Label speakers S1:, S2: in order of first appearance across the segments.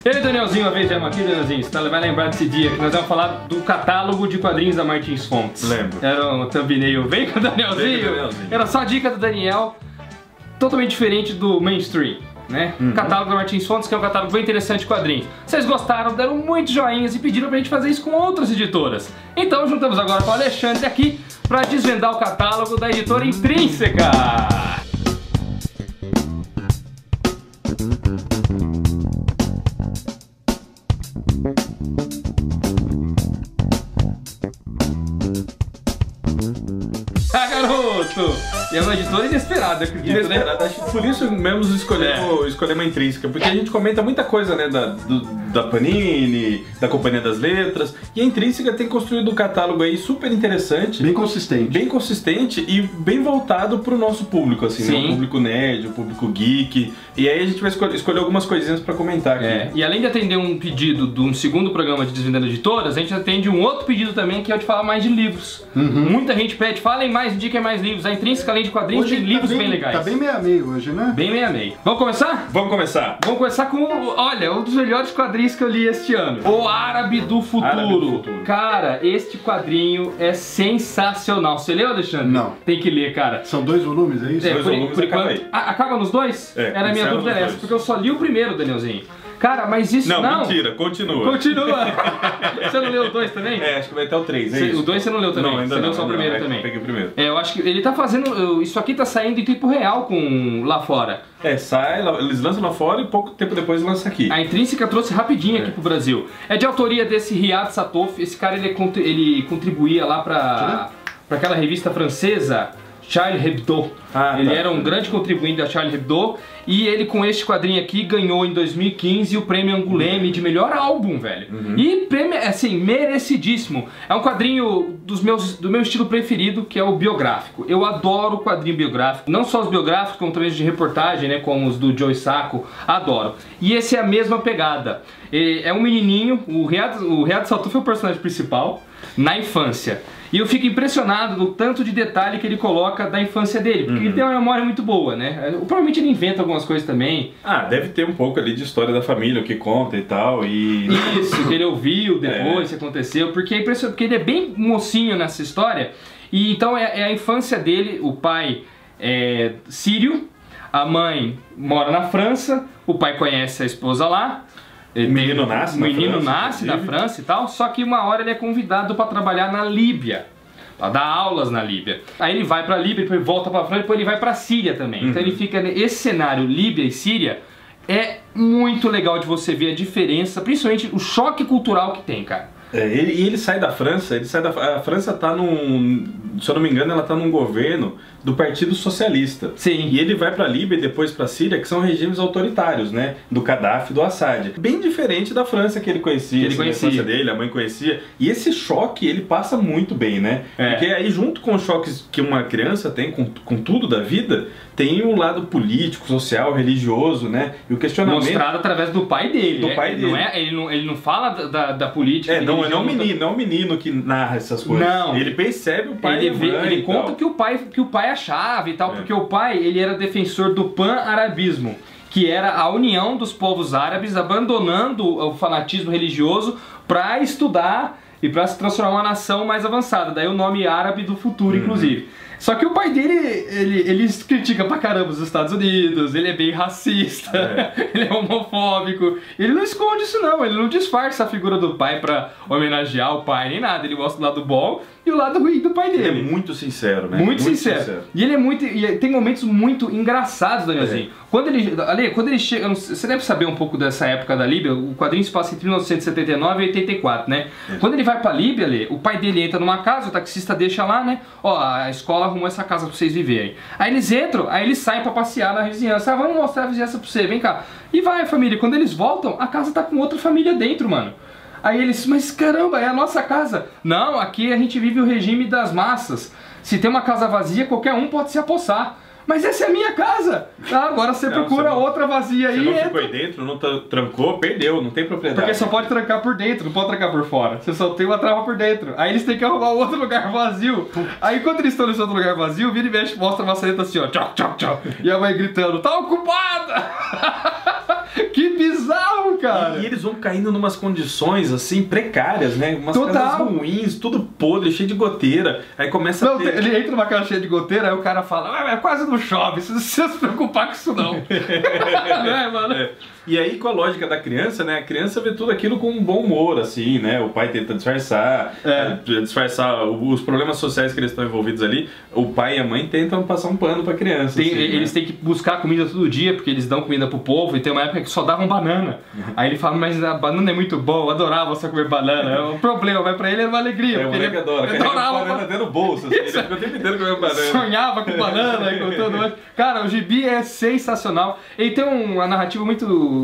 S1: E aí, Danielzinho, uma vez já aqui, Danielzinho, você vai lembrar desse dia que nós vamos falar do catálogo de quadrinhos da Martins Fontes.
S2: Lembro.
S1: Era um thumbnail, vem com o Danielzinho. Era só a dica do Daniel, totalmente diferente do mainstream, né? Catálogo da Martins Fontes, que é um catálogo bem interessante de quadrinhos. Vocês gostaram, deram muitos joinhas e pediram pra gente fazer isso com outras editoras. Então juntamos agora com o Alexandre aqui pra desvendar o catálogo da editora Intrínseca. Ah, garoto! E é uma editora inesperada, acredito,
S2: inesperada,
S1: né?
S2: acho que por isso mesmo escolhemos uma Intrínseca, porque a gente comenta muita coisa, né, da Panini, da Companhia das Letras, e a Intrínseca tem construído um catálogo aí super interessante.
S3: Bem consistente.
S2: Bem consistente e bem voltado pro nosso público, assim, né? O público nerd, o público geek, e aí a gente vai escolher algumas coisinhas pra comentar aqui.
S1: E além de atender um pedido de um segundo programa de Desvendando Editoras, a gente atende um outro pedido também, que é o de falar mais de livros. Muita gente pede, falem mais, indiquem mais livros. A Intrínseca, além de quadrinhos,
S3: Hoje
S1: tem livros
S3: tá
S1: bem legais.
S3: Tá bem meia meio hoje, né?
S1: Bem meia meio. Vamos começar?
S2: Vamos começar.
S1: Vamos começar com, olha, um dos melhores quadrinhos que eu li este ano. O Árabe do Futuro.
S2: Árabe do Futuro.
S1: Cara, este quadrinho é sensacional. Você leu, Alexandre?
S3: Não.
S1: Tem que ler, cara.
S3: São 2 volumes, é isso?
S2: Dois volumes, acaba aí.
S1: Acaba nos dois? Era a minha dúvida
S2: nos
S1: essa,
S2: dois.
S1: porque eu só li o primeiro, Danielzinho. Cara, mas isso
S2: Não,
S1: não.
S2: mentira, continua.
S1: Continua. Você não leu o 2 também?
S2: Acho que vai até o 3, é isso?
S1: O 2 você não leu também?
S2: Não, ainda
S1: você
S2: não.
S1: leu só o primeiro também?
S2: Peguei o primeiro.
S1: Eu acho que ele tá fazendo. Isso aqui tá saindo em tempo real com lá fora.
S2: Sai, eles lançam lá fora e pouco tempo depois lança aqui.
S1: A Intrínseca trouxe rapidinho aqui pro Brasil. É de autoria desse Riyad Sattouf. Esse cara ele contribuía lá pra aquela revista francesa Charlie Hebdo. Ele era um grande contribuinte da Charlie Hebdo. E ele, com este quadrinho aqui, ganhou em 2015 o prêmio Angoulême de melhor álbum, velho. E prêmio, assim, merecidíssimo. É um quadrinho do meu estilo preferido, que é o biográfico. Eu adoro quadrinho biográfico. Não só os biográficos, como também os de reportagem, né, como os do Joe Sacco. Adoro. E esse é a mesma pegada. É um menininho, o Riyad Sattouf é o personagem principal, na infância. E eu fico impressionado do tanto de detalhe que ele coloca da infância dele, porque ele tem uma memória muito boa, né? Provavelmente ele inventa algumas coisas também.
S2: Deve ter um pouco ali de história da família, o que conta e tal, e...
S1: Isso, que ele ouviu depois, que aconteceu, porque é impressionante, porque ele é bem mocinho nessa história, e então é a infância dele. O pai é sírio, a mãe mora na França, o pai conhece a esposa lá,
S2: o menino nasce
S1: na França e tal, só que uma hora ele é convidado para trabalhar na Líbia, para dar aulas na Líbia. Aí ele vai para a Líbia, depois volta para a França, depois ele vai para a Síria também. Então ele fica esse cenário Líbia e Síria é muito legal de você ver a diferença, principalmente o choque cultural que tem, cara.
S2: Ele sai da França, a França tá se eu não me engano, ela tá num governo do Partido Socialista.
S1: Sim.
S2: E ele vai pra Líbia e depois pra Síria, que são regimes autoritários, né? Do Gaddafi e do Assad. Bem diferente da França que ele conhecia, a infância dele, a mãe conhecia. E esse choque, ele passa muito bem, né? Porque aí, junto com os choques que uma criança tem com tudo da vida, tem um lado político, social, religioso, né? E o questionamento...
S1: Mostrado através do pai dele.
S2: Do pai dele.
S1: Ele não fala da política.
S2: Não é um menino que narra essas coisas. Não. Ele percebe o pai
S1: ele conta que o pai achava e tal, porque o pai, ele era defensor do pan-arabismo, que era a união dos povos árabes abandonando o fanatismo religioso para estudar e para se transformar em uma nação mais avançada. Daí o nome Árabe do Futuro, inclusive. Só que o pai dele, ele critica pra caramba os Estados Unidos, ele é bem racista, ele é homofóbico. Ele não esconde isso não, ele não disfarça a figura do pai pra homenagear o pai nem nada. Ele mostra o lado bom e o lado ruim do pai dele.
S2: Ele é muito sincero, né?
S1: Muito sincero. E ele é muito... E tem momentos muito engraçados, Danielzinho. Quando ele chega... Você deve saber um pouco dessa época da Líbia. O quadrinho se passa entre 1979 e 84, né? Quando ele vai pra Líbia, o pai dele entra numa casa, o taxista deixa lá, né? Ó, a escola arrumou essa casa pra vocês viverem. Aí eles entram, aí eles saem pra passear na vizinhança. Vamos mostrar a vizinhança pra você, vem cá. E vai, família. Quando eles voltam, a casa tá com outra família dentro, mano. Aí eles, mas caramba, é a nossa casa. Não, aqui a gente vive o regime das massas. Se tem uma casa vazia, qualquer um pode se apossar. Mas essa é a minha casa! Agora você procura outra vazia aí.
S2: Você não ficou aí dentro, não trancou, perdeu, não tem propriedade.
S1: Porque só pode trancar por dentro, não pode trancar por fora. Você só tem uma trava por dentro. Aí eles têm que arrumar outro lugar vazio. Aí quando eles estão nesse outro lugar vazio, vira e mexe, mostra a maçaneta assim, ó. Tchau, tchau, tchau. E a mãe gritando, tá ocupada! Que bizarro, cara!
S2: E eles vão caindo numas condições, assim, precárias, né? Umas casas ruins, tudo podre, cheio de goteira. Aí começa a ter...
S1: Ele entra numa casa cheia de goteira, aí o cara fala, é quase não chove, você não precisa se preocupar com isso não. Mano?
S2: E aí, com a lógica da criança, né? A criança vê tudo aquilo com um bom humor, assim, né? O pai tenta disfarçar, disfarçar os problemas sociais que eles estão envolvidos ali. O pai e a mãe tentam passar um pano pra criança.
S1: Eles têm que buscar comida todo dia, porque eles dão comida pro povo, e tem uma época que só davam banana. Aí ele fala, mas a banana é muito boa, eu adorava você comer banana. O problema, mas pra ele era uma alegria.
S2: O moleque adora, carrega banana dentro do bolso, assim, ele fica o tempo inteiro comendo banana.
S1: Sonhava com banana e com tudo mais. Cara, o gibi é sensacional. Ele tem uma narrativa muito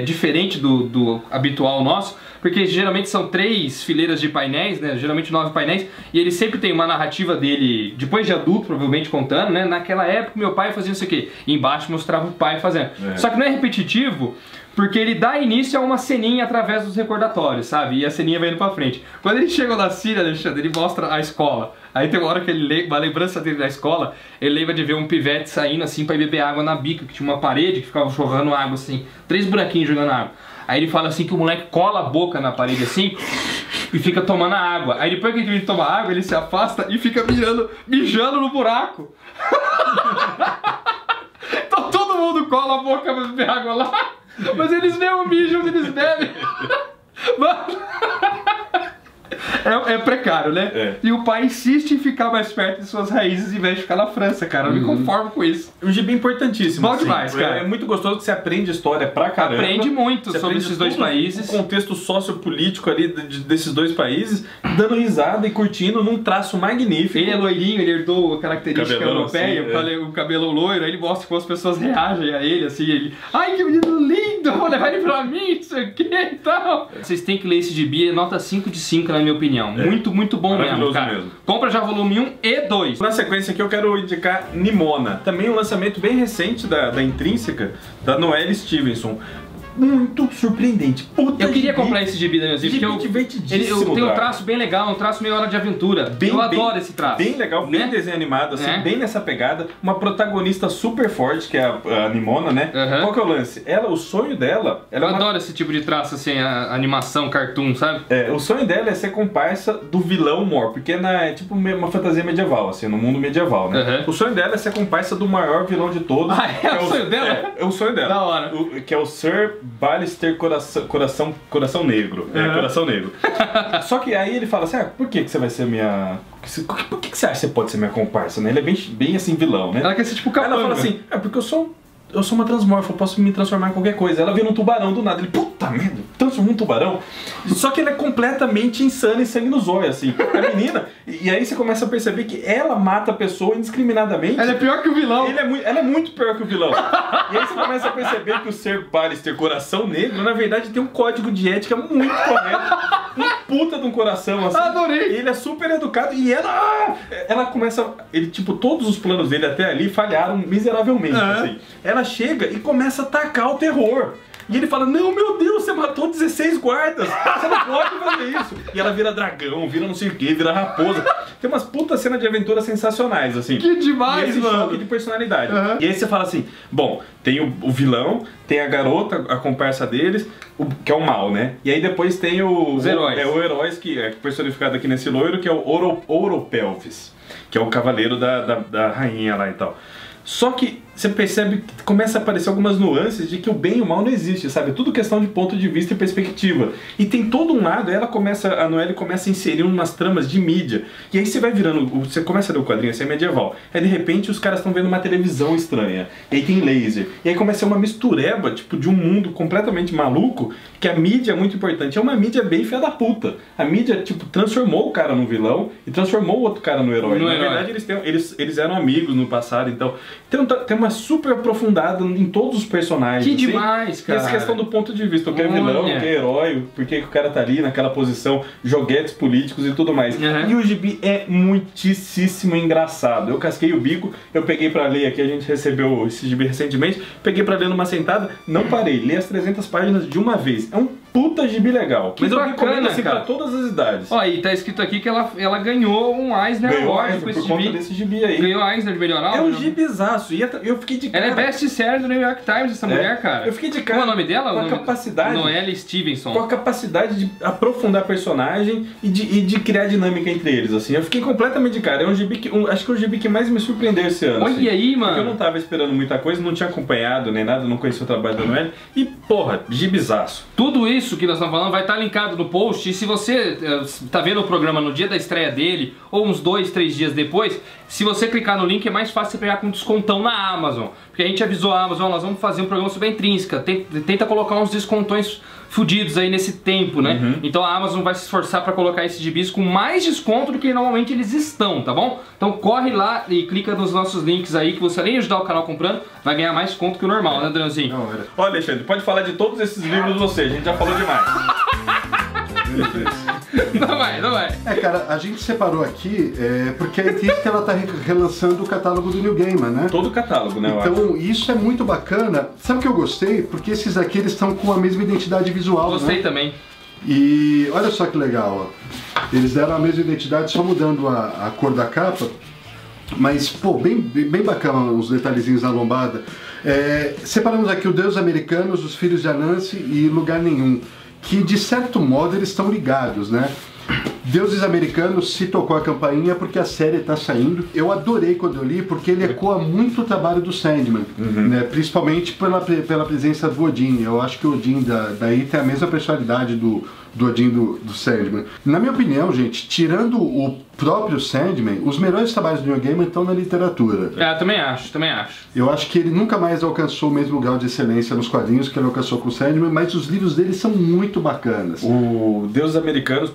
S1: diferente do habitual nosso, porque geralmente são 3 fileiras de painéis, né? Geralmente 9 painéis, e ele sempre tem uma narrativa dele, depois de adulto, provavelmente contando, né? Naquela época meu pai fazia isso aqui, e embaixo mostrava o pai fazendo. Só que não é repetitivo, porque ele dá início a uma ceninha através dos recordatórios, sabe? E a ceninha vai indo pra frente. Quando ele chega na Síria, Alexandre, ele mostra a escola. Aí tem uma hora que ele uma lembrança dele da escola, ele lembra de ver um pivete saindo assim pra beber água na bica, que tinha uma parede que ficava jorrando água assim, 3 buraquinhos jogando água. Aí ele fala assim que o moleque cola a boca na parede assim e fica tomando a água. Aí depois que ele toma água, ele se afasta e fica mijando no buraco. Então todo mundo cola a boca pra beber água lá, mas eles mesmo mijam, eles bebem. Mano... É precário, né? E o pai insiste em ficar mais perto de suas raízes em vez de ficar na França, cara. Eu me conformo com isso.
S2: Um gibi importantíssimo.
S1: Bom demais, cara.
S2: É muito gostoso que você aprende história pra caramba.
S1: Aprende muito sobre esses dois países.
S2: O contexto sociopolítico ali desses dois países, dando risada e curtindo num traço magnífico.
S1: Ele é loirinho, ele herdou a característica
S2: cabelão,
S1: europeia,
S2: assim,
S1: o cabelo loiro, aí ele mostra como as pessoas reagem a ele, assim, ele... Ai, que menino lindo, vou levar ele pra mim, isso aqui e tal. Vocês têm que ler esse gibi, é nota 5 de 5, na minha opinião. Muito bom mesmo, cara. Compra já volume 1 e 2.
S2: Na sequência aqui eu quero indicar Nimona. Também um lançamento bem recente da Intrínseca, da Noelle Stevenson. Muito surpreendente.
S1: Eu queria comprar esse gibi da minha porque eu tenho um traço bem legal, um traço meio Hora de Aventura. Eu adoro esse traço.
S2: Bem legal, bem desenho animado, assim, bem nessa pegada. Uma protagonista super forte, que é a Nimona, né? Qual que é o lance? O sonho dela...
S1: Eu adoro esse tipo de traço, assim, a animação, cartoon, sabe?
S2: O sonho dela é ser comparsa do vilão Mor, porque é tipo uma fantasia medieval, assim, no mundo medieval, né? O sonho dela é ser comparsa do maior vilão de todos.
S1: Ah, é o sonho dela?
S2: É o sonho dela.
S1: Da hora.
S2: Que é o Sir Ballister Coração Negro. Coração Negro. Só que aí ele fala assim, por que você vai ser minha... Por que você acha que você pode ser minha comparsa, né? Ele é bem assim, vilão, né?
S1: Ela quer ser tipo capanga.
S2: Ela fala assim, porque eu sou uma transmorfa, eu posso me transformar em qualquer coisa. Ela vira um tubarão do nada. Ele, puta merda, transformou um tubarão. Só que ela é completamente insana e sangue no zóio, assim. A menina, e aí você começa a perceber que ela mata a pessoa indiscriminadamente.
S1: Ela é pior que o vilão.
S2: Ela é muito pior que o vilão. E aí você começa a perceber que o Sir Ballister Coração Negro, na verdade, tem um código de ética muito correto. Um puta de um coração, assim.
S1: Adorei.
S2: Ele é super educado e ela começa... tipo, todos os planos dele até ali falharam miseravelmente, assim. Ela chega e começa a atacar o terror. E ele fala, não, meu Deus, você matou 16 guardas, você não pode fazer isso. E ela vira dragão, vira não sei o que, vira raposa. Tem umas putas cenas de aventura sensacionais, assim.
S1: Que demais,
S2: e esse
S1: mano.
S2: choque de personalidade. E aí você fala assim, bom, tem o vilão, tem a garota, a comparsa deles, que é o mal, né? E aí depois tem os heróis. O heróis, que é personificado aqui nesse loiro, que é o Oropelvis, que é o cavaleiro da rainha lá e tal. Só que você percebe que começa a aparecer algumas nuances de que o bem e o mal não existe, sabe? É tudo questão de ponto de vista e perspectiva. E tem todo um lado, a Noelle começa a inserir umas tramas de mídia. E aí você vai virando, você começa a ler o quadrinho, assim, é medieval. Aí de repente os caras estão vendo uma televisão estranha. E aí tem laser. E aí começa uma mistureba, tipo, de um mundo completamente maluco, que a mídia é muito importante. É uma mídia bem filha da puta. A mídia, tipo, transformou o cara no vilão e transformou o outro cara no herói. Na verdade, eles eram amigos no passado, então... Tem uma super aprofundada em todos os personagens.
S1: Que
S2: assim.
S1: demais, cara.
S2: E essa questão do ponto de vista, o que é vilão, o que é herói, por que o cara tá ali naquela posição, joguetes políticos e tudo mais. E o gibi é muitíssimo engraçado. Eu casquei o bico, eu peguei pra ler aqui, a gente recebeu esse gibi recentemente, peguei pra ler numa sentada, não parei, li as 300 páginas de uma vez. É um puta gibi legal.
S1: Que mas bacana, eu recomendo
S2: assim, pra todas as idades.
S1: Ó, e tá escrito aqui que ela ganhou um Eisner Award com esse gibi.
S2: Desse gibi aí.
S1: Ganhou Eisner de melhor álbum.
S2: É um gibizaço. E eu fiquei de cara.
S1: Ela é best-seller do New York Times, essa mulher, cara.
S2: Eu fiquei de cara.
S1: Qual é o nome dela?
S2: Com a capacidade.
S1: Noelle Stevenson.
S2: Com a capacidade de aprofundar personagem e de criar dinâmica entre eles, assim. Eu fiquei completamente de cara. É um gibi que... acho que é o gibi que mais me surpreendeu esse ano.
S1: Olha
S2: assim.
S1: aí, mano.
S2: Porque eu não tava esperando muita coisa, não tinha acompanhado nem nada, não conhecia o trabalho da Noelle. E, porra, gibizaço.
S1: Tudo isso que nós estamos falando vai estar linkado no post. E se você tá vendo o programa no dia da estreia dele, ou uns 2, 3 dias depois, se você clicar no link é mais fácil você pegar com descontão na Amazon. Porque a gente avisou a Amazon, nós vamos fazer um programa sobre a Intrínseca. Tenta colocar uns descontões fudidos aí nesse tempo, né? Então a Amazon vai se esforçar para colocar esses gibis com mais desconto do que normalmente eles estão, tá bom? Então corre lá e clica nos nossos links aí, que você além de ajudar o canal comprando, vai ganhar mais desconto que o normal, né, Adrianozinho?
S2: Olha, Alexandre, pode falar de todos esses livros você, a gente já falou demais.
S1: Não vai.
S3: Cara, a gente separou aqui porque a Intrínseca ela tá relançando o catálogo do New Gaiman, né?
S2: Todo o catálogo, né?
S3: Então isso é muito bacana. Sabe o que eu gostei? Porque esses aqui eles estão com a mesma identidade visual,
S1: Gostei,
S3: né?
S1: também.
S3: E olha só que legal, ó. Eles deram a mesma identidade, só mudando a cor da capa. Mas, pô, bem bacana os detalhezinhos na lombada. Separamos aqui o Deus Americanos, Os Filhos de Anansi e Lugar Nenhum, que de certo modo eles estão ligados, né? Deuses Americanos se tocou a campainha porque a série está saindo. Eu adorei quando eu li, porque ele ecoa muito o trabalho do Sandman, né? Principalmente pela presença do Odin. Eu acho que o Odin daí tem a mesma personalidade do Odin do Sandman. Na minha opinião, gente, tirando o próprio Sandman, os melhores trabalhos do Neil Gaiman estão na literatura.
S1: Também acho.
S3: Eu acho que ele nunca mais alcançou o mesmo grau de excelência nos quadrinhos que ele alcançou com o Sandman, mas os livros dele são muito bacanas.
S2: O Deuses Americanos,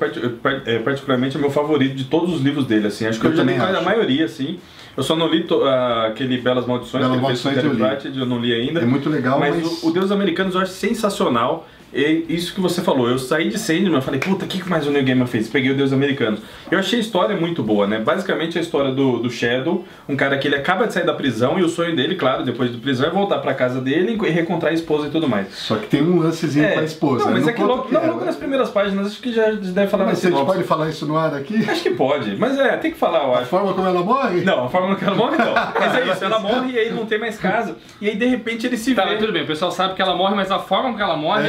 S2: particularmente, é meu favorito de todos os livros dele, assim. Acho que eu já li a maioria, assim. Eu só não li aquele Belas Maldições, eu não li ainda.
S3: É muito legal,
S2: mas... o Deuses Americanos eu acho sensacional. E isso que você falou, eu saí de Sandman e falei, puta, o que mais o Neil Gaiman fez? Peguei o Deus Americano. Eu achei a história muito boa, né? Basicamente a história do Shadow, um cara que ele acaba de sair da prisão e o sonho dele, claro, depois da prisão é voltar pra casa dele e reencontrar a esposa e tudo mais.
S3: Só que tem um lancezinho com a esposa.
S2: Não, mas é que logo nas primeiras páginas, acho que já deve falar.
S3: Mas você pode falar isso no ar aqui?
S2: Acho que pode, mas tem que falar, eu acho.
S3: A forma como ela morre?
S2: Não, a forma como ela morre não. Mas é isso, ela morre e aí não tem mais casa. E aí de repente ele se vê.
S1: Tudo bem, o pessoal sabe que ela morre, mas a forma como ela morre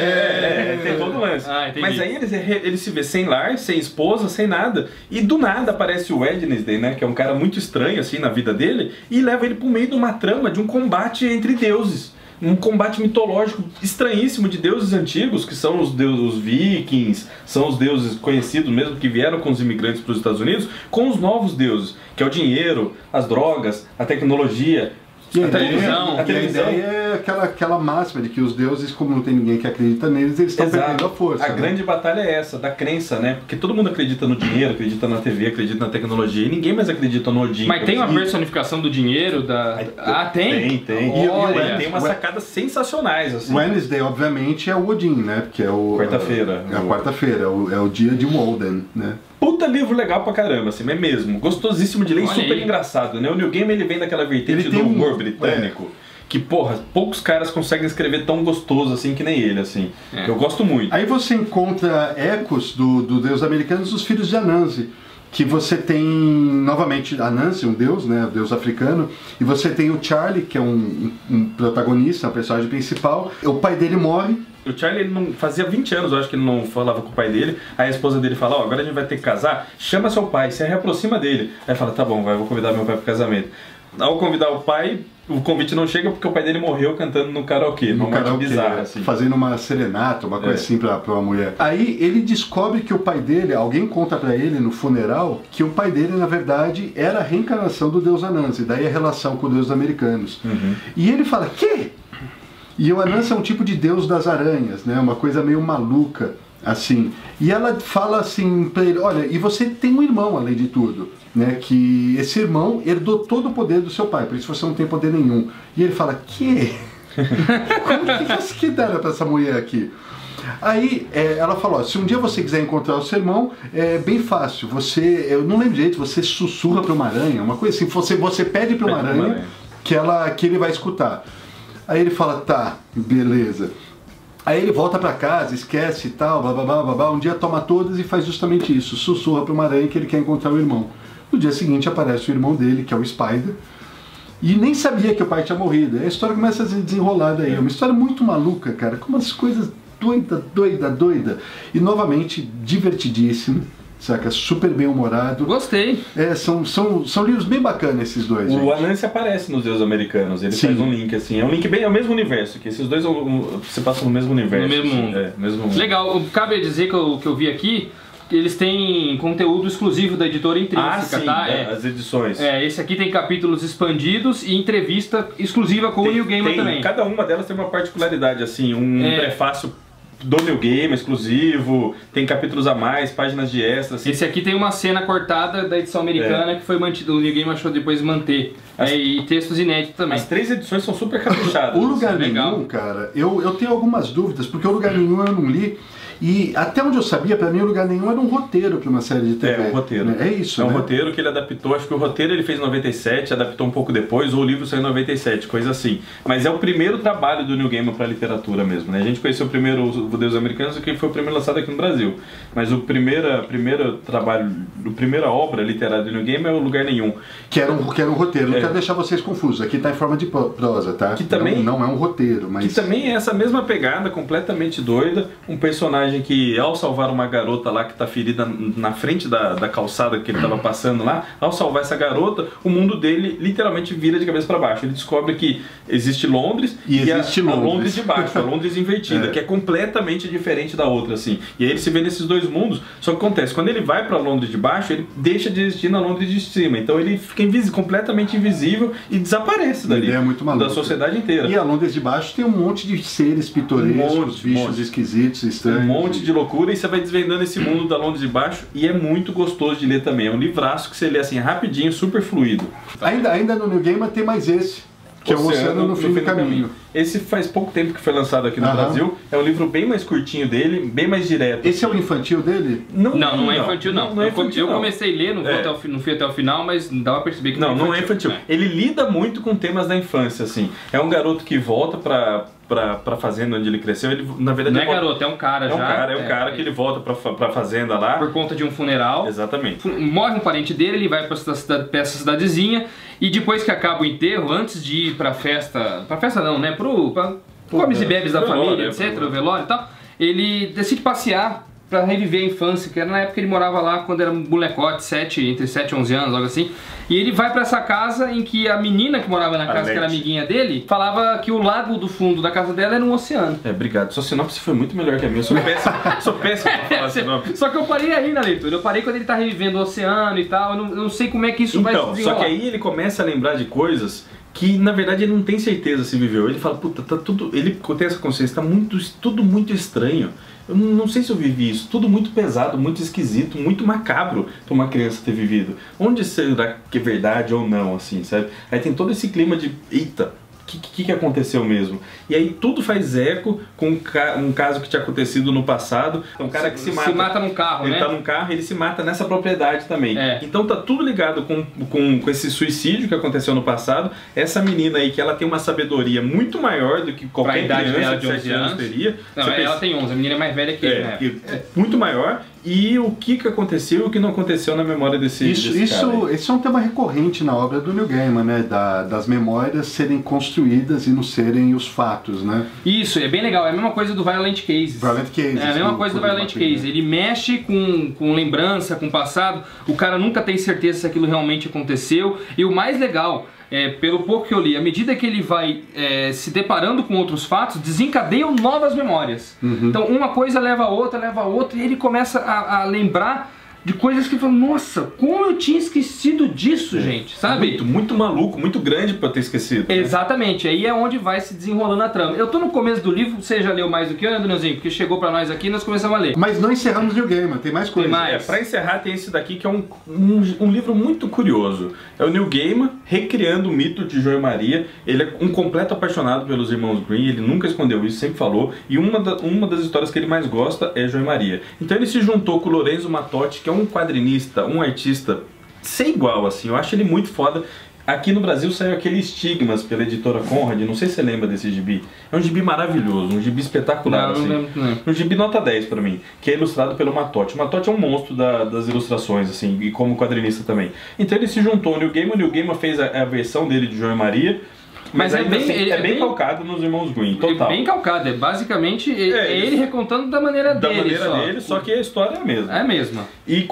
S2: tem todo o lance.
S1: Entendi.
S2: Mas aí ele se vê sem lar, sem esposa, sem nada. E do nada aparece o Wednesday, né? Que é um cara muito estranho assim na vida dele. E leva ele pro meio de uma trama de um combate entre deuses. Um combate mitológico estranhíssimo de deuses antigos, que são os vikings, são os deuses conhecidos mesmo, que vieram com os imigrantes para os Estados Unidos, com os novos deuses, que é o dinheiro, as drogas, a tecnologia.
S3: A televisão. A ideia é aquela máxima de que os deuses, como não tem ninguém que acredita neles, eles estão perdendo a força.
S2: A grande batalha é essa, da crença, né? Porque todo mundo acredita no dinheiro, acredita na TV, acredita na tecnologia, e ninguém mais acredita no Odin.
S1: Mas tem uma personificação do dinheiro? Tem?
S2: Tem.
S1: Olha,
S2: tem umas sacadas sensacionais, assim.
S3: Wednesday, obviamente, é o Odin, né? Porque é o...
S2: Quarta-feira.
S3: É a quarta-feira, é o dia de Walden, né?
S2: Puta livro legal pra caramba, assim, é mesmo. Gostosíssimo de ler e super engraçado, né? O Neil Gaiman, ele vem daquela vertente do humor britânico. Que, porra, poucos caras conseguem escrever tão gostoso assim que nem ele, assim. Eu gosto muito.
S3: Aí você encontra ecos do Deus Americanos dos Filhos de Anansi. Que você tem, novamente, Anansi, um deus, né, o deus africano, e você tem o Charlie, que é um protagonista, um personagem principal. O pai dele morre.
S2: O Charlie, ele não fazia 20 anos, eu acho que ele não falava com o pai dele. Aí a esposa dele fala, agora a gente vai ter que casar, chama seu pai, você reaproxima dele. Aí fala, tá bom, vou convidar meu pai pro casamento. Ao convidar o pai, o convite não chega porque o pai dele morreu cantando no karaokê, numa morte bizarra, assim.
S3: Fazendo uma serenata, uma coisa assim pra uma mulher. Aí ele descobre que o pai dele, alguém conta pra ele no funeral, que o pai dele, na verdade, era a reencarnação do deus Anansi, daí a relação com os deuses americanos. E ele fala, quê? E o Anansi é um tipo de deus das aranhas, né? Uma coisa meio maluca, assim. E ela fala assim pra ele, olha, e você tem um irmão, além de tudo, né? Que esse irmão herdou todo o poder do seu pai, por isso você não tem poder nenhum. E ele fala, que? Como que deram pra essa mulher aqui? Aí ela falou, se um dia você quiser encontrar o seu irmão, é bem fácil, eu não lembro direito, você sussurra pra uma aranha, uma coisa assim, você pede pra uma aranha que ele vai escutar. Aí ele fala, tá, beleza. Aí ele volta pra casa, esquece e tal, blá blá blá blá blá, um dia toma todas e faz justamente isso, sussurra pra uma aranha que ele quer encontrar o irmão. No dia seguinte aparece o irmão dele, que é o Spider, e nem sabia que o pai tinha morrido. Aí a história começa a se desenrolar daí. É uma história muito maluca, cara, com umas coisas doida. E novamente, divertidíssimo, saca? Super bem humorado.
S1: Gostei.
S3: São livros bem bacanas esses dois.
S2: O Anansi aparece nos Deuses Americanos, ele faz um link assim, é um link bem, é o mesmo universo, que esses dois você passa no mesmo universo.
S1: No mesmo mundo.
S2: Mesmo mundo.
S1: Legal, cabe dizer que eu vi aqui, eles têm conteúdo exclusivo da editora Intrínseca, tá?
S2: As edições.
S1: Esse aqui tem capítulos expandidos e entrevista exclusiva com o Neil Gaiman também.
S2: Cada uma delas tem uma particularidade, assim, um prefácio do Neil Gaiman exclusivo, tem capítulos a mais, páginas de extra. Assim.
S1: Esse aqui tem uma cena cortada da edição americana que foi mantida, o Neil Gaiman achou depois manter. E textos inéditos também.
S2: As 3 edições são super caprichadas.
S3: O Lugar Nenhum, cara, eu tenho algumas dúvidas, porque o Lugar Nenhum eu não li. E até onde eu sabia, pra mim, O Lugar Nenhum era um roteiro pra uma série de TV.
S2: É um roteiro.
S3: Né? É isso,
S2: É um roteiro que ele adaptou, acho que o roteiro ele fez em 97, adaptou um pouco depois, ou o livro saiu em 97, coisa assim. Mas é o primeiro trabalho do Neil Gaiman pra literatura mesmo, né? A gente conheceu primeiro o Deuses Americanos, que foi o primeiro lançado aqui no Brasil. Mas o primeiro trabalho, a primeira obra literária do Neil Gaiman é O Lugar Nenhum.
S3: Que era um roteiro, não quero deixar vocês confusos, aqui tá em forma de prosa, tá?
S2: Que também
S3: não é um roteiro, mas...
S2: Que também é essa mesma pegada, completamente doida, um personagem que, ao salvar uma garota lá que está ferida na frente da calçada que ele estava passando lá, ao salvar essa garota, o mundo dele literalmente vira de cabeça para baixo. Ele descobre que existe Londres
S3: e existe
S2: a Londres de baixo, a Londres invertida, que é completamente diferente da outra, assim. E aí ele se vê nesses dois mundos, só que acontece, quando ele vai para Londres de baixo, ele deixa de existir na Londres de cima, então ele fica completamente invisível e desaparece dali,
S3: muito maluca.
S2: Da sociedade inteira.
S3: E a Londres de baixo tem um monte de seres pitorescos, bichos esquisitos, estranhos.
S2: Um monte de loucura, e você vai desvendando esse mundo da Londres de baixo, e é muito gostoso de ler também. É um livraço que você lê assim rapidinho, super fluido.
S3: Ainda no Neil Gaiman tem mais esse, que é o Oceano no Fim do Caminho.
S2: Esse faz pouco tempo que foi lançado aqui no Brasil. É um livro bem mais curtinho dele, bem mais direto.
S3: Esse é o infantil dele?
S1: Não é infantil não. Eu comecei a ler, não fui até o final, mas dá pra perceber que
S2: não é infantil. Ele lida muito com temas da infância, assim. É um garoto que volta pra fazenda onde ele cresceu. Ele, na verdade,
S1: não é garoto, é um cara já.
S2: É um cara que ele volta pra fazenda lá.
S1: Por conta de um funeral.
S2: Exatamente.
S1: Morre um parente dele, ele vai pra essa cidadezinha, e depois que acaba o enterro, antes de ir pra festa não, né? Pra comes e bebes da família, etc., o velório e tal, ele decide passear pra reviver a infância, que era na época que ele morava lá quando era um molecote, entre 7 e 11 anos, algo assim. E ele vai pra essa casa em que a menina que morava na casa, que era amiguinha dele, falava que o lago do fundo da casa dela era um oceano.
S2: Obrigado. Sua sinopse foi muito melhor que a minha. Eu sou péssimo pra falar sinopse.
S1: Só que eu parei aí na leitura. Eu parei quando ele tá revivendo o oceano e tal. Eu não sei como é que isso vai se desenrolar.
S2: Só que aí ele começa a lembrar de coisas que na verdade ele não tem certeza se viveu. Ele fala, puta, tá tudo... Ele tem essa consciência, tá tudo muito estranho. Eu não sei se eu vivi isso, tudo muito pesado, muito esquisito, muito macabro pra uma criança ter vivido. Onde será que é verdade ou não, assim, sabe? Aí tem todo esse clima de, eita, o que aconteceu mesmo? E aí tudo faz eco com um caso que tinha acontecido no passado. É um cara que se mata
S1: num carro,
S2: ele
S1: né?
S2: Tá num carro e ele se mata nessa propriedade também. Então tá tudo ligado com esse suicídio que aconteceu no passado. Essa menina aí, que ela tem uma sabedoria muito maior do que qualquer criança de 7 anos teria.
S1: Não, ela tem 11, a menina é mais velha que ele, né?
S2: Muito maior. E o que aconteceu e o que não aconteceu na memória desse cara.
S3: Esse é um tema recorrente na obra do Neil Gaiman, né? Das memórias serem construídas e não serem os fatos, né?
S1: Isso, é bem legal. É a mesma coisa do Violent Cases. É a mesma coisa do Violent Cases. Ele mexe com lembrança, com passado. O cara nunca tem certeza se aquilo realmente aconteceu. E o mais legal... pelo pouco que eu li, à medida que ele vai se deparando com outros fatos, desencadeiam novas memórias. Então uma coisa leva a outra, e ele começa a lembrar de coisas que falam, nossa, como eu tinha esquecido disso, gente, sabe?
S2: Muito maluco, muito grande pra ter esquecido. Né?
S1: Exatamente, aí é onde vai se desenrolando a trama. Eu tô no começo do livro, você já leu mais do que eu, né, Danielzinho? Porque chegou pra nós aqui e nós começamos a ler.
S3: Mas não encerramos Neil Gaiman, tem mais coisa.
S2: Pra encerrar tem esse daqui que é um livro muito curioso. É o Neil Gaiman recriando o mito de João e Maria. Ele é um completo apaixonado pelos irmãos Grimm, ele nunca escondeu isso, sempre falou. E uma das histórias que ele mais gosta é João e Maria. Então ele se juntou com o Lorenzo Mattotti, que é um quadrinista, um artista sem igual, assim, eu acho ele muito foda. Aqui no Brasil saiu aquele Estigmas pela editora Conrad, não sei se você lembra desse gibi. É um gibi maravilhoso, um gibi espetacular, assim.
S1: Não lembro, não.
S2: Um gibi nota 10 pra mim, que é ilustrado pelo Matotti. O Matotti é um monstro das ilustrações, assim, e como quadrinista também. Então ele se juntou, o Neil Gaiman fez a versão dele de João e Maria, mas é bem, assim, é bem calcado nos Irmãos Green, total.
S1: É bem calcado, basicamente ele recontando da maneira dele.
S2: Só que a história é a mesma.
S1: É a mesma.
S2: E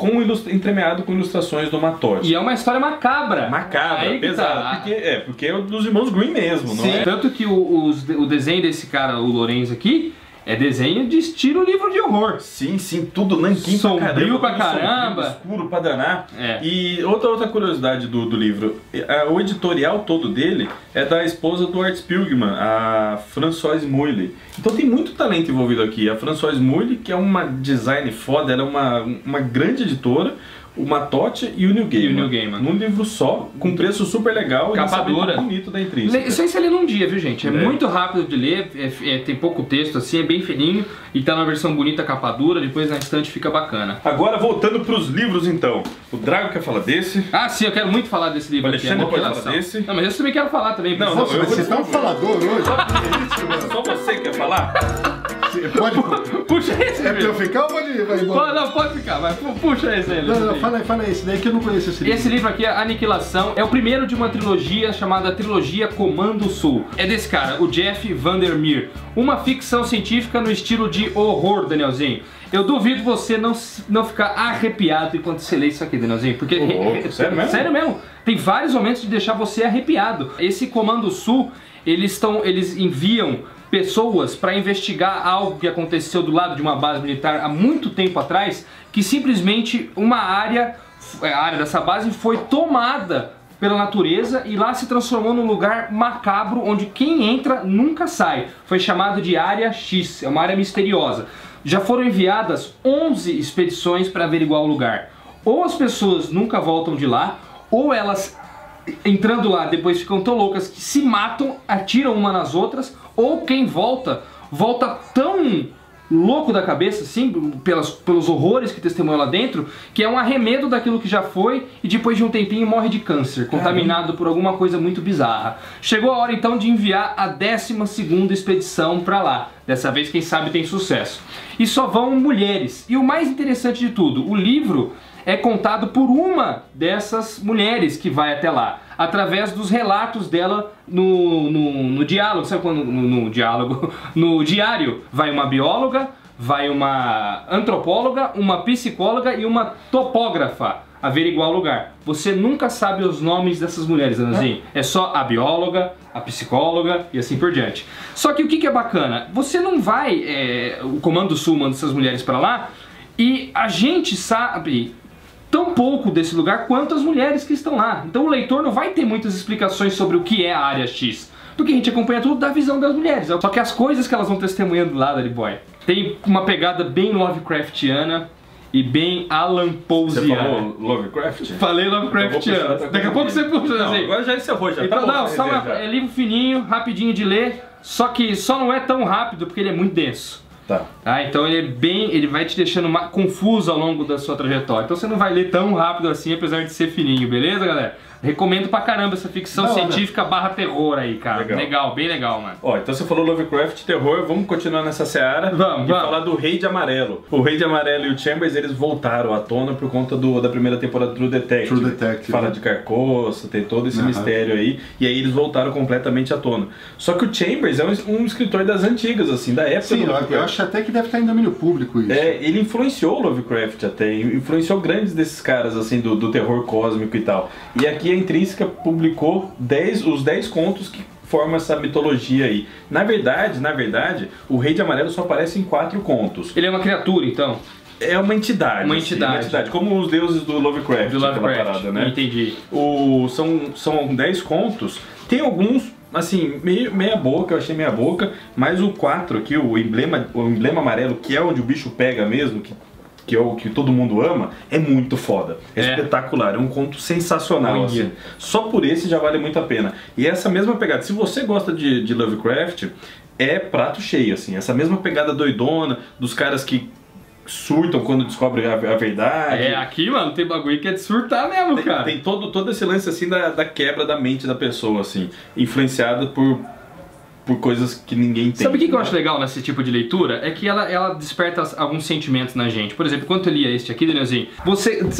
S2: entremeado com ilustrações do Matotti.
S1: E é uma história macabra.
S2: Macabra, pesada. Porque é dos Irmãos Green mesmo, não é?
S1: Tanto que o desenho desse cara, o Lorenzo aqui, é desenho de estilo livro de horror.
S2: Sim, tudo nanquim
S1: sombrio pra caramba.
S2: Sombrio, escuro pra danar. E outra curiosidade do livro, o editorial todo dele é da esposa do Art Spiegelman, a Françoise Mouly. Então tem muito talento envolvido aqui. A Françoise Mouly, que é uma design foda, ela é uma grande editora. O Matotti e o Neil Gaiman. Num livro só, com preço super legal
S1: capa dura.
S2: E bonito da Intrínseca.
S1: Isso aí você lê num dia, viu, gente? É muito rápido de ler, tem pouco texto, assim, é bem fininho. E tá numa versão bonita, capa dura, depois na estante fica bacana.
S2: Agora, voltando pros livros, então. O Drago quer falar desse?
S1: Ah, sim, eu quero muito falar desse livro aqui.
S2: Alexandre pode falar desse?
S1: Não, mas eu também quero falar também.
S3: Nossa, você tá um falador hoje?
S2: Só você quer falar?
S3: Pode...
S1: Puxa esse,
S3: é pra eu ficar ou pode ir embora?
S1: Não, pode ficar, mas puxa esse aí.
S3: Não, fala esse daí que eu não conheço esse livro.
S1: Esse livro aqui é Aniquilação, é o primeiro de uma trilogia chamada Trilogia Comando Sul. É desse cara, o Jeff Vandermeer. Uma ficção científica no estilo de horror, Danielzinho. Eu duvido você não ficar arrepiado enquanto você lê isso aqui, Danielzinho, porque...
S2: sério mesmo?
S1: Sério mesmo. Tem vários momentos de deixar você arrepiado. Esse Comando Sul, eles enviam pessoas para investigar algo que aconteceu do lado de uma base militar há muito tempo atrás, que simplesmente a área dessa base foi tomada pela natureza e lá se transformou num lugar macabro onde quem entra nunca sai. Foi chamado de Área X, é uma área misteriosa. Já foram enviadas 11 expedições para averiguar o lugar. Ou as pessoas nunca voltam de lá, ou elas, entrando lá, depois ficam tão loucas que se matam, atiram uma nas outras, ou quem volta tão louco da cabeça, assim, pelos horrores que testemunhou lá dentro, que é um arremedo daquilo que já foi e depois de um tempinho morre de câncer, contaminado por alguma coisa muito bizarra. Chegou a hora então de enviar a 12ª expedição pra lá. Dessa vez, quem sabe, tem sucesso. E só vão mulheres. E o mais interessante de tudo, o livro é contado por uma dessas mulheres que vai até lá, através dos relatos dela no diálogo. Sabe quando no diário vai uma bióloga, vai uma antropóloga, uma psicóloga e uma topógrafa averiguar o lugar. Você nunca sabe os nomes dessas mulheres, Anazinho. É só a bióloga, a psicóloga e assim por diante. Só que o que é bacana? Você não vai, o Comando Sul manda essas mulheres para lá, e a gente sabe tão pouco desse lugar quanto as mulheres que estão lá. Então o leitor não vai ter muitas explicações sobre o que é a Área X, porque a gente acompanha tudo da visão das mulheres. Só que as coisas que elas vão testemunhando lá, Danny Boy, tem uma pegada bem Lovecraftiana e bem Alan Poe-ziana.
S2: Você falou Lovecraft?
S1: Falei Lovecraftiana. Daqui a pouco você puxa assim.
S2: Agora já encerrou, já.
S1: Então,
S2: tá
S1: bom, é livro fininho, rapidinho de ler, só que só não é tão rápido porque ele é muito denso. Tá, então ele vai te deixando confuso ao longo da sua trajetória. Então você não vai ler tão rápido assim, apesar de ser fininho, beleza, galera? Recomendo pra caramba essa ficção científica barra terror aí, cara. Legal, bem legal, mano.
S2: Ó, então você falou Lovecraft, terror, vamos continuar nessa seara e falar do Rei de Amarelo. O Rei de Amarelo e o Chambers, eles voltaram à tona por conta da primeira temporada do True Detective. Fala de Carcoça, tem todo esse mistério aí, e aí eles voltaram completamente à tona. Só que o Chambers é um escritor das antigas, assim, da época do Lovecraft.
S3: Eu acho até que deve estar em domínio público isso.
S2: Ele influenciou o Lovecraft até, influenciou grandes desses caras, assim, do terror cósmico e tal. E aqui a Intrínseca publicou os 10 contos que formam essa mitologia aí. Na verdade, o Rei de Amarelo só aparece em 4 contos.
S1: Ele é uma criatura, então?
S2: É uma entidade.
S1: Uma entidade.
S2: Como os deuses do Lovecraft. Parada, né?
S1: Entendi.
S2: São 10 contos. Tem alguns, assim, meia boca, eu achei meia boca, mas o 4 aqui, o emblema amarelo, que é onde o bicho pega mesmo, que é o que todo mundo ama, é muito foda. É espetacular, é um conto sensacional, assim. Só por esse já vale muito a pena. E essa mesma pegada, se você gosta de Lovecraft, é prato cheio, assim. Essa mesma pegada doidona, dos caras que surtam quando descobrem a verdade.
S1: Aqui, mano, tem bagulho que é de surtar mesmo, cara.
S2: Tem todo esse lance, assim, da quebra da mente da pessoa, assim, influenciado por coisas que ninguém tem.
S1: Sabe o que eu acho legal nesse tipo de leitura? É que ela desperta alguns sentimentos na gente. Por exemplo, quando eu lia este aqui, Danielzinho,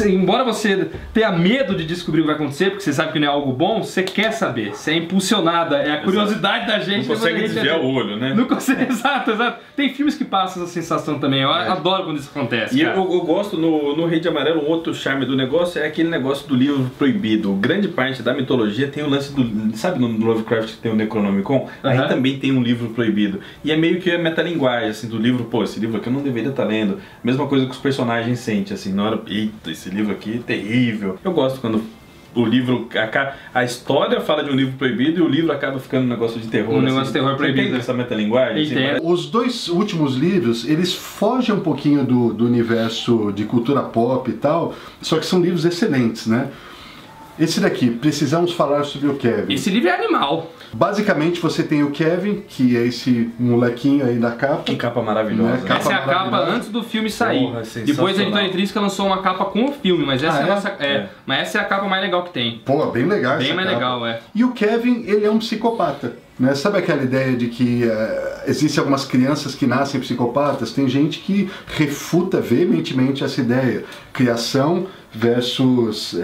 S1: embora você tenha medo de descobrir o que vai acontecer, porque você sabe que não é algo bom, você quer saber. Você é impulsionada, é a curiosidade da gente.
S2: Não consegue desviar o olho, né?
S1: Não consegue, exato. Tem filmes que passam essa sensação também. Eu adoro quando isso acontece.
S2: E eu gosto no Rei de Amarelo, um outro charme do negócio é aquele negócio do livro proibido. Grande parte da mitologia tem o lance do... Sabe no Lovecraft que tem o Necronomicon? Aí também tem um livro proibido. E é meio que a metalinguagem, assim, do livro, pô, esse livro aqui eu não deveria estar lendo. Mesma coisa que os personagens sentem, assim, na hora, eita, esse livro aqui é terrível. Eu gosto quando o livro, a história fala de um livro proibido e o livro acaba ficando um negócio de terror.
S1: Negócio de terror proibido.
S2: Essa metalinguagem?
S1: Assim,
S3: os dois últimos livros, eles fogem um pouquinho do universo de cultura pop e tal, só que são livros excelentes, né? Esse daqui, Precisamos Falar sobre o Kevin.
S1: Esse livro é animal.
S3: Basicamente você tem o Kevin, que é esse molequinho aí da capa.
S2: Que capa maravilhosa.
S3: Né?
S1: Essa é a capa antes do filme sair.
S2: Porra,
S1: depois a Editora Intrínseca lançou uma capa com o filme, mas essa
S3: é?
S1: Mas essa é a capa mais legal que tem.
S3: Pô, bem legal.
S1: Bem mais
S3: capa.
S1: legal, é.
S3: E o Kevin, ele é um psicopata. Né? Sabe aquela ideia de que existem algumas crianças que nascem psicopatas? Tem gente que refuta veementemente essa ideia. Criação versus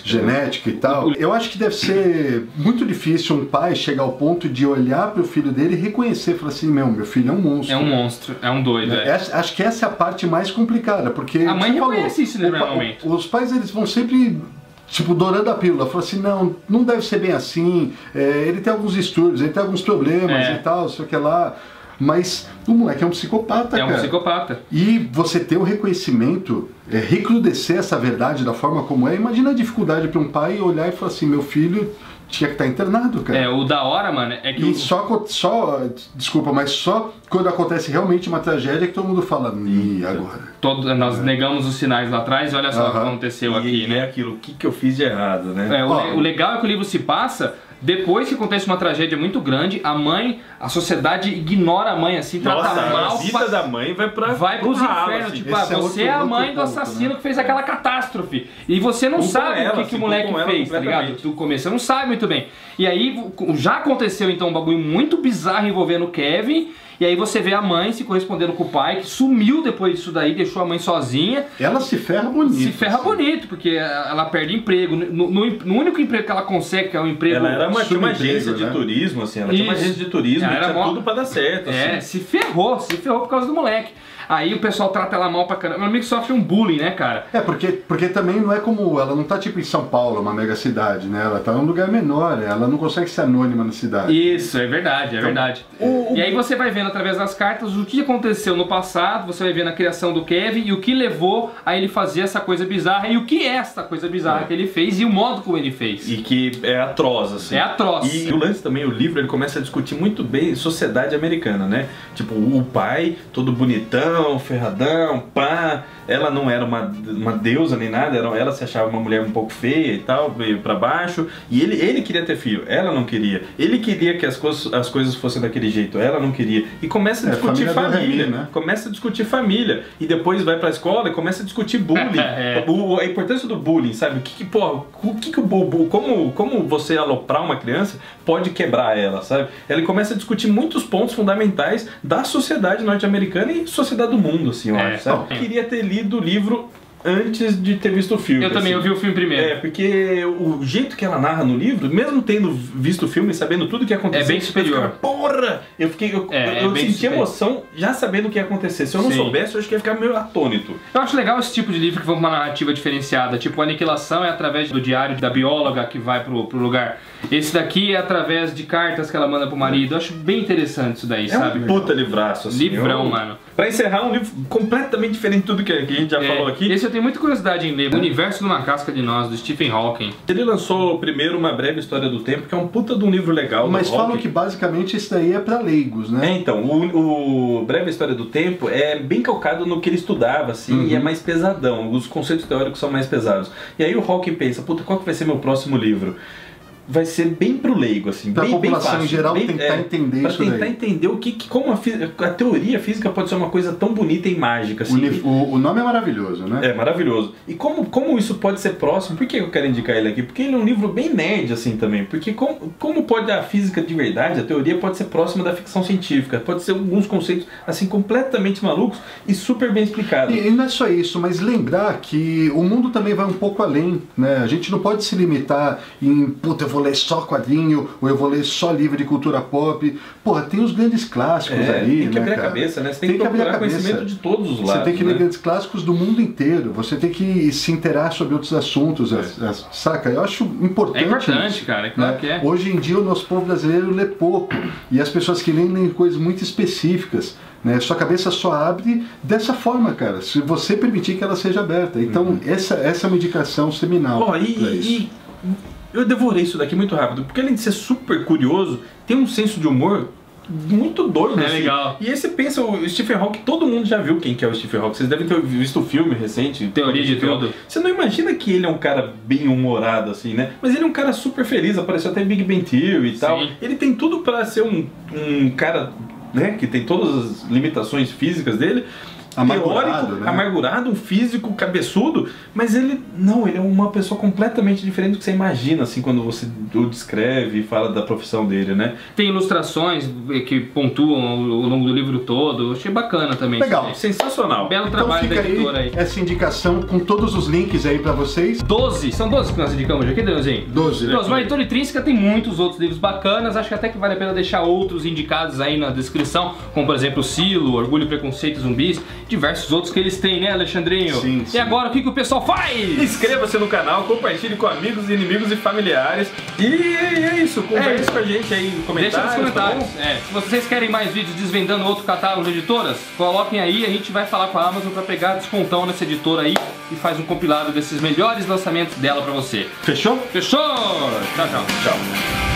S3: genética e tal. Eu acho que deve ser muito difícil um pai chegar ao ponto de olhar para o filho dele e reconhecer, falar assim, meu filho é um monstro.
S1: É um monstro, é um doido.
S3: Acho que essa é a parte mais complicada, porque...
S1: A mãe reconhece isso normalmente.
S3: Os pais, eles vão sempre... Tipo, dourando a pílula, falou assim, não deve ser bem assim, ele tem alguns distúrbios, ele tem alguns problemas e tal, sei o que lá, mas o moleque é um psicopata, cara.
S1: É um psicopata.
S3: E você ter o reconhecimento, recrudescer essa verdade da forma como é, imagina a dificuldade para um pai olhar e falar assim, meu filho tinha que estar internado, cara.
S1: O da hora, mano, é que...
S3: E desculpa, mas só quando acontece realmente uma tragédia que todo mundo fala, e agora?
S1: Nós negamos os sinais lá atrás e olha só o que aconteceu aqui, né?
S2: É aquilo, o que eu fiz de errado, né?
S1: O legal é que o livro se passa... Depois que acontece uma tragédia muito grande, a sociedade ignora a mãe, assim, trata mal.
S2: A vida da mãe vai pros
S1: infernos,
S2: assim.
S1: tipo, você é a mãe do assassino que fez aquela catástrofe. E você não sabe o que o moleque fez, tá ligado? Do começo, você não sabe muito bem. E aí, já aconteceu então um bagulho muito bizarro envolvendo o Kevin. E aí você vê a mãe se correspondendo com o pai, que sumiu depois disso daí, deixou a mãe sozinha.
S3: Ela se ferra bonito.
S1: Se ferra bonito, porque ela perde emprego. No único emprego que ela consegue, que é um emprego...
S2: Ela era uma agência de turismo, assim. Ela tinha uma agência de turismo e tinha tudo pra dar certo, assim.
S1: Se ferrou por causa do moleque. Aí o pessoal trata ela mal pra caramba. Meu amigo sofre um bullying, né, cara?
S3: Porque também não é como... Ela não tá tipo em São Paulo, uma mega cidade, né? Ela tá num lugar menor, ela não consegue ser anônima na cidade.
S1: Isso, é verdade, verdade. E aí você vai vendo através das cartas o que aconteceu no passado, você vai vendo a criação do Kevin e o que levou a ele fazer essa coisa bizarra e o que é essa coisa bizarra que ele fez e o modo como ele fez.
S2: E que é atroz, assim.
S1: É atroz.
S2: E o lance também, o livro, ele começa a discutir muito bem sociedade americana, né? Tipo, o pai, todo bonitão, ferradão, pá. Ela não era uma deusa nem nada, ela se achava uma mulher um pouco feia e tal, veio pra baixo. E ele queria ter filho, ela não queria. Ele queria que as coisas fossem daquele jeito, ela não queria. E começa a discutir família, né? Começa a discutir família. E depois vai pra escola e começa a discutir bullying. A importância do bullying, sabe? Como você aloprar uma criança pode quebrar ela, sabe? Ela começa a discutir muitos pontos fundamentais da sociedade norte-americana e sociedade do mundo, assim, eu acho, sabe? Eu queria ter lido o livro antes de ter visto o filme.
S1: Eu também, eu vi o filme primeiro.
S2: Porque o jeito que ela narra no livro, mesmo tendo visto o filme e sabendo tudo o que aconteceu...
S1: É bem superior.
S2: Porra! Eu senti emoção já sabendo o que ia acontecer. Se eu não soubesse, eu acho que ia ficar meio atônito.
S1: Eu acho legal esse tipo de livro que vai pra uma narrativa diferenciada. Tipo, a Aniquilação é através do diário da bióloga que vai pro lugar. Esse daqui é através de cartas que ela manda pro marido. Eu acho bem interessante isso daí, sabe?
S2: Um puta livraço, assim.
S1: Livrão, mano.
S2: Pra encerrar, um livro completamente diferente de tudo que a gente já falou aqui.
S1: Esse eu tenho muita curiosidade em ler. O Universo numa Casca de Nós, do Stephen Hawking.
S2: Ele lançou primeiro Uma Breve História do Tempo, que é um puta de um livro legal.
S3: Mas falam que basicamente esse daí é pra leigos, né?
S2: Então, o Breve História do Tempo é bem calcado no que ele estudava, assim, e é mais pesadão. Os conceitos teóricos são mais pesados. E aí o Hawking pensa, puta, qual que vai ser meu próximo livro? vai ser bem pro leigo, assim,
S3: pra
S2: bem
S3: população
S2: fácil,
S3: em geral tentar entender
S2: pra
S3: isso
S2: tentar
S3: daí.
S2: entender como a teoria física pode ser uma coisa tão bonita e mágica, assim.
S3: O nome é maravilhoso, né?
S2: É maravilhoso. E como isso pode ser próximo? Por que eu quero indicar ele aqui? Porque ele é um livro bem nerd, assim, também. Porque como pode a física de verdade, a teoria pode ser próxima da ficção científica. Pode ser alguns conceitos, assim, completamente malucos e super bem explicados.
S3: E não é só isso, mas lembrar que o mundo também vai um pouco além, né? A gente não pode se limitar em, puta, eu vou ler só quadrinho, ou eu vou ler só livro de cultura pop. Porra, tem os grandes clássicos ali,
S2: tem que abrir
S3: né,
S2: a
S3: cara?
S2: cabeça, né? Você tem que procurar conhecimento de todos os lados.
S3: Você tem que ler
S2: né?
S3: grandes clássicos do mundo inteiro. Você tem que se interar sobre outros assuntos, saca? Eu acho importante.
S1: É importante,
S3: isso,
S1: cara, é claro
S3: né?
S1: que é.
S3: Hoje em dia o nosso povo brasileiro lê pouco. E as pessoas que leem coisas muito específicas. Né? Sua cabeça só abre dessa forma, cara, se você permitir que ela seja aberta. Então, essa é uma indicação seminal.
S2: E eu devorei isso daqui muito rápido, porque além de ser super curioso, tem um senso de humor muito doido.
S1: É
S2: assim.
S1: legal.
S2: E aí você pensa, o Stephen Hawking, todo mundo já viu quem que é o Stephen Hawking. Vocês devem ter visto o filme recente.
S1: Teoria de Tudo.
S2: Você não imagina que ele é um cara bem humorado, assim, né? Mas ele é um cara super feliz, apareceu até em Big Bang Theory e tal.
S1: Sim.
S2: Ele tem tudo pra ser um cara, né, que tem todas as limitações físicas dele.
S3: Amargurado,
S2: teórico,
S3: né?
S2: amargurado, um físico é uma pessoa completamente diferente do que você imagina, assim, quando você o descreve e fala da profissão dele, né?
S1: Tem ilustrações que pontuam ao longo do livro todo, achei bacana também.
S3: Legal.
S2: Sensacional.
S1: Belo
S3: Então
S1: trabalho
S3: fica
S1: da editora aí.
S3: essa indicação com todos os links aí pra vocês.
S1: 12, são 12 que nós indicamos aqui, Danielzinho?
S3: 12, né?
S1: Mas a editora Intrínseca tem muitos outros livros bacanas, acho que até que vale a pena deixar outros indicados aí na descrição, como por exemplo o Silo, Orgulho, Preconceito e Zumbis, diversos outros que eles têm, né, Alexandrinho?
S3: Sim,
S1: E
S3: sim.
S1: agora o que o pessoal faz?
S2: Inscreva-se no canal, compartilhe com amigos, inimigos e familiares. E é isso, converse com a gente aí no comentário.
S1: Deixa nos comentários.
S2: Tá
S1: Se vocês querem mais vídeos desvendando outro catálogo de editoras, coloquem aí, a gente vai falar com a Amazon pra pegar descontão nessa editora aí e faz um compilado desses melhores lançamentos dela pra você.
S2: Fechou?
S1: Fechou? Tchau, tchau.
S2: Tchau.